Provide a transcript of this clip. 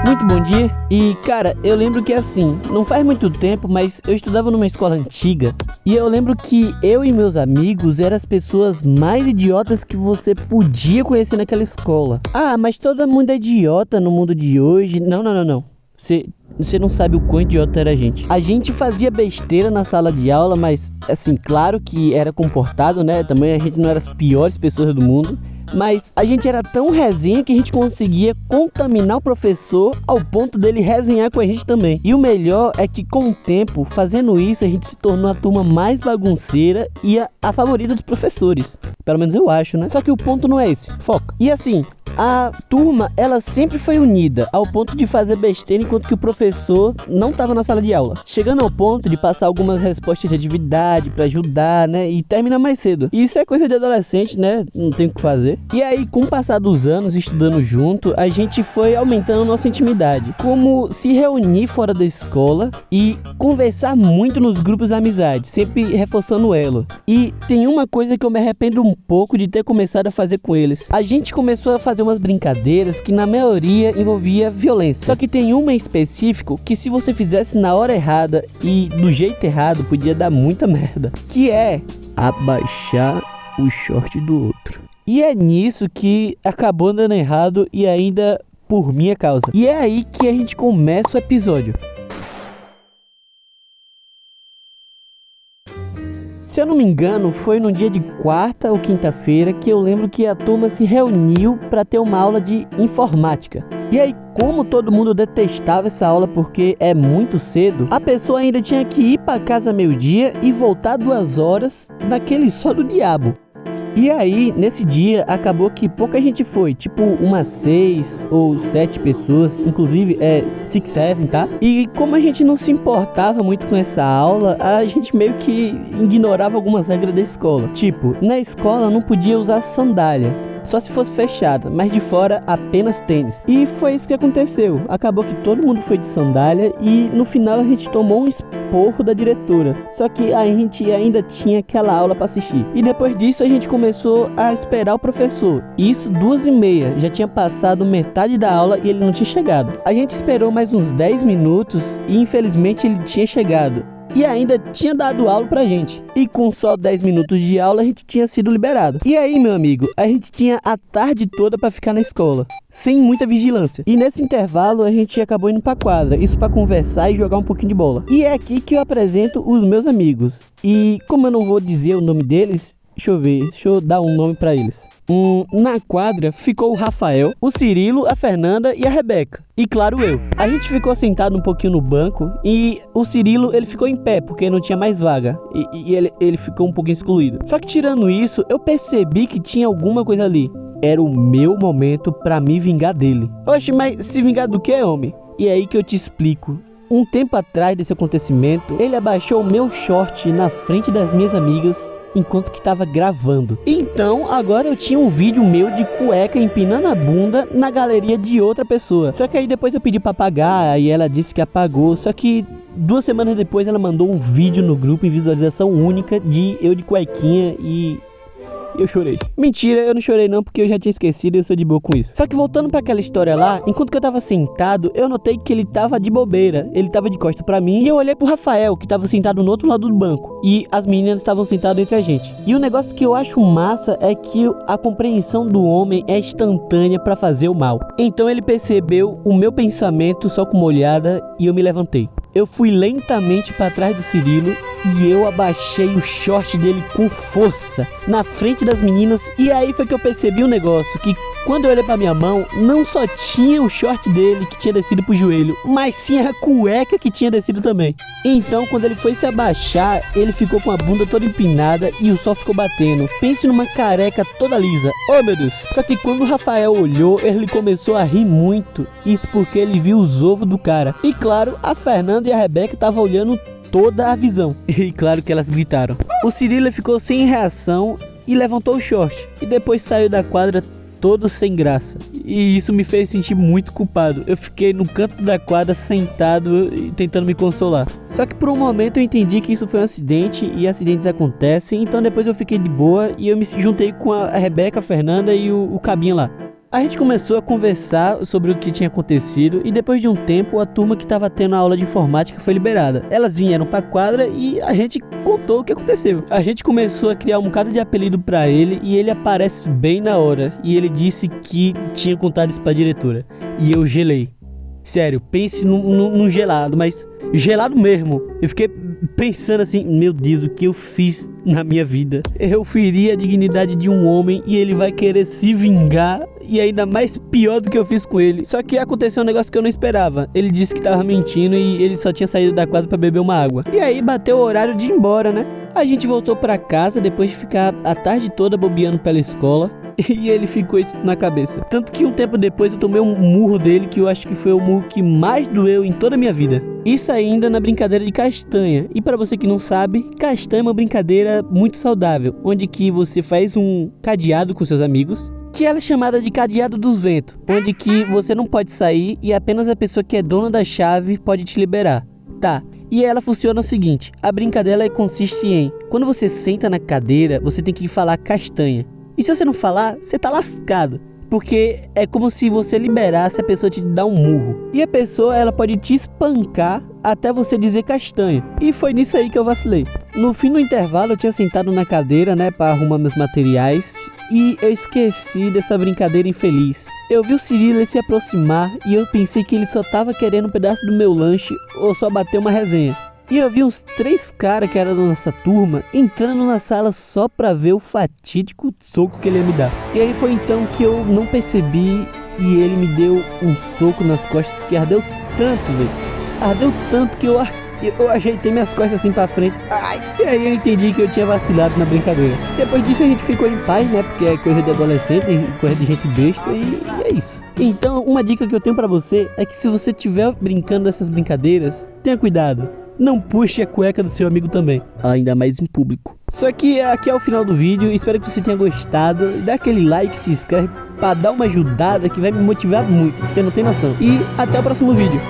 muito bom dia. E cara, eu lembro que assim, não faz muito tempo, mas eu estudava numa escola antiga. E eu lembro que eu e meus amigos eram as pessoas mais idiotas que você podia conhecer naquela escola. Ah, mas todo mundo é idiota no mundo de hoje. Não. Você não sabe o quão idiota era a gente. A gente fazia besteira na sala de aula, mas assim, claro que era comportado, né? Também a gente não era as piores pessoas do mundo. Mas a gente era tão resenha que a gente conseguia contaminar o professor ao ponto dele resenhar com a gente também. E o melhor é que com o tempo, fazendo isso, a gente se tornou a turma mais bagunceira e a favorita dos professores. Pelo menos eu acho, né? Só que o ponto não é esse. Foco. E assim, a turma, ela sempre foi unida ao ponto de fazer besteira enquanto que o professor não estava na sala de aula. Chegando ao ponto de passar algumas respostas de atividade pra ajudar, né? E terminar mais cedo. E isso é coisa de adolescente, né? Não tem o que fazer. E aí, com o passar dos anos, estudando junto, a gente foi aumentando nossa intimidade. Como se reunir fora da escola e conversar muito nos grupos de amizade, sempre reforçando o elo. E tem uma coisa que eu me arrependo um pouco de ter começado a fazer com eles. A gente começou a fazer umas brincadeiras que na maioria envolvia violência. Só que tem uma em específico que se você fizesse na hora errada e do jeito errado, podia dar muita merda. Que é abaixar o short do outro. E é nisso que acabou dando errado e ainda por minha causa. E é aí que a gente começa o episódio. Se eu não me engano, foi no dia de quarta ou quinta-feira que eu lembro que a turma se reuniu para ter uma aula de informática. E aí, como todo mundo detestava essa aula porque é muito cedo, a pessoa ainda tinha que ir para casa meio-dia e voltar 2 horas naquele só do diabo. E aí, nesse dia, acabou que pouca gente foi, tipo umas 6 ou 7 pessoas, inclusive 6, 7, tá? E como a gente não se importava muito com essa aula, a gente meio que ignorava algumas regras da escola. Tipo, na escola não podia usar sandália, só se fosse fechada, mas de fora apenas tênis. E foi isso que aconteceu. Acabou que todo mundo foi de sandália e no final a gente tomou um esporro da diretora. Só que a gente ainda tinha aquela aula para assistir. E depois disso a gente começou a esperar o professor. Isso 2h30. Já tinha passado metade da aula e ele não tinha chegado. A gente esperou mais uns 10 minutos e infelizmente ele tinha chegado. E ainda tinha dado aula pra gente. E com só 10 minutos de aula a gente tinha sido liberado. E aí, meu amigo, a gente tinha a tarde toda pra ficar na escola, sem muita vigilância. E nesse intervalo a gente acabou indo pra quadra, isso pra conversar e jogar um pouquinho de bola. E é aqui que eu apresento os meus amigos. E como eu não vou dizer o nome deles, deixa eu dar um nome pra eles. Na quadra ficou o Rafael, o Cirilo, a Fernanda e a Rebeca. E claro, eu. A gente ficou sentado um pouquinho no banco e o Cirilo, ele ficou em pé porque não tinha mais vaga. E ele ficou um pouquinho excluído. Só que tirando isso, eu percebi que tinha alguma coisa ali. Era o meu momento pra me vingar dele. Oxe, mas se vingar do que, homem? E é aí que eu te explico. Um tempo atrás desse acontecimento, ele abaixou o meu short na frente das minhas amigas enquanto que estava gravando. Então agora eu tinha um vídeo meu de cueca empinando a bunda na galeria de outra pessoa. Só que aí depois eu pedi pra apagar e ela disse que apagou. Só que 2 semanas depois ela mandou um vídeo no grupo em visualização única de eu de cuequinha e eu chorei. Mentira, eu não chorei não, porque eu já tinha esquecido e eu sou de boa com isso. Só que voltando pra aquela história lá, enquanto que eu tava sentado, eu notei que ele tava de bobeira. Ele tava de costa pra mim e eu olhei pro Rafael, que tava sentado no outro lado do banco. E as meninas estavam sentadas entre a gente. E o negócio que eu acho massa é que a compreensão do homem é instantânea pra fazer o mal. Então ele percebeu o meu pensamento só com uma olhada e eu me levantei. Eu fui lentamente para trás do Cirilo e eu abaixei o short dele com força na frente das meninas. E aí foi que eu percebi um negócio, que quando eu olhei pra minha mão, não só tinha o short dele que tinha descido pro joelho, mas tinha a cueca que tinha descido também. Então quando ele foi se abaixar, ele ficou com a bunda toda empinada e o sol ficou batendo. Pense numa careca toda lisa. Oh meu Deus. Só que quando o Rafael olhou, ele começou a rir muito. Isso porque ele viu os ovos do cara. E claro, a Fernanda e a Rebeca estavam olhando toda a visão. E claro que elas gritaram. O Cirilo ficou sem reação e levantou o short. E depois saiu da quadra todo sem graça. E isso me fez sentir muito culpado. Eu fiquei no canto da quadra sentado e tentando me consolar. Só que por um momento eu entendi que isso foi um acidente e acidentes acontecem. Então depois eu fiquei de boa e eu me juntei com a Rebeca, a Fernanda e o cabinho lá. A gente começou a conversar sobre o que tinha acontecido e depois de um tempo a turma que estava tendo a aula de informática foi liberada. Elas vieram pra quadra e a gente contou o que aconteceu. A gente começou a criar um bocado de apelido pra ele e ele aparece bem na hora. E ele disse que tinha contado isso pra diretora. E eu gelei. Sério, pense num gelado, mas gelado mesmo. Eu fiquei pensando assim, meu Deus, o que eu fiz na minha vida? Eu feri a dignidade de um homem e ele vai querer se vingar. E ainda mais pior do que eu fiz com ele. Só que aconteceu um negócio que eu não esperava. Ele disse que tava mentindo e ele só tinha saído da quadra pra beber uma água. E aí bateu o horário de ir embora, né? A gente voltou pra casa depois de ficar a tarde toda bobeando pela escola. E ele ficou isso na cabeça. Tanto que um tempo depois eu tomei um murro dele, que eu acho que foi o murro que mais doeu em toda a minha vida. Isso ainda na brincadeira de castanha. E pra você que não sabe, castanha é uma brincadeira muito saudável, onde que você faz um cadeado com seus amigos, que ela é chamada de cadeado do vento, onde que você não pode sair e apenas a pessoa que é dona da chave pode te liberar. Tá, e ela funciona o seguinte, a brincadeira consiste em, quando você senta na cadeira, você tem que falar castanha. E se você não falar, você tá lascado. Porque é como se você liberasse a pessoa te dar um murro. E a pessoa, ela pode te espancar até você dizer castanha. E foi nisso aí que eu vacilei. No fim do intervalo, eu tinha sentado na cadeira, né, pra arrumar meus materiais. E eu esqueci dessa brincadeira infeliz. Eu vi o Cirilo se aproximar e eu pensei que ele só tava querendo um pedaço do meu lanche ou só bater uma resenha. E eu vi uns 3 caras que eram da nossa turma entrando na sala só pra ver o fatídico soco que ele ia me dar. E aí foi então que eu não percebi e ele me deu um soco nas costas que ardeu tanto, velho. Ardeu tanto que eu ajeitei minhas costas assim pra frente. Ai! E aí eu entendi que eu tinha vacilado na brincadeira. Depois disso a gente ficou em paz, né? Porque é coisa de adolescente, coisa de gente besta e é isso. Então uma dica que eu tenho pra você é que se você estiver brincando dessas brincadeiras, tenha cuidado. Não puxe a cueca do seu amigo também, ainda mais em público. Só que aqui é o final do vídeo, espero que você tenha gostado. Dá aquele like, se inscreve pra dar uma ajudada que vai me motivar muito, você não tem noção. E até o próximo vídeo.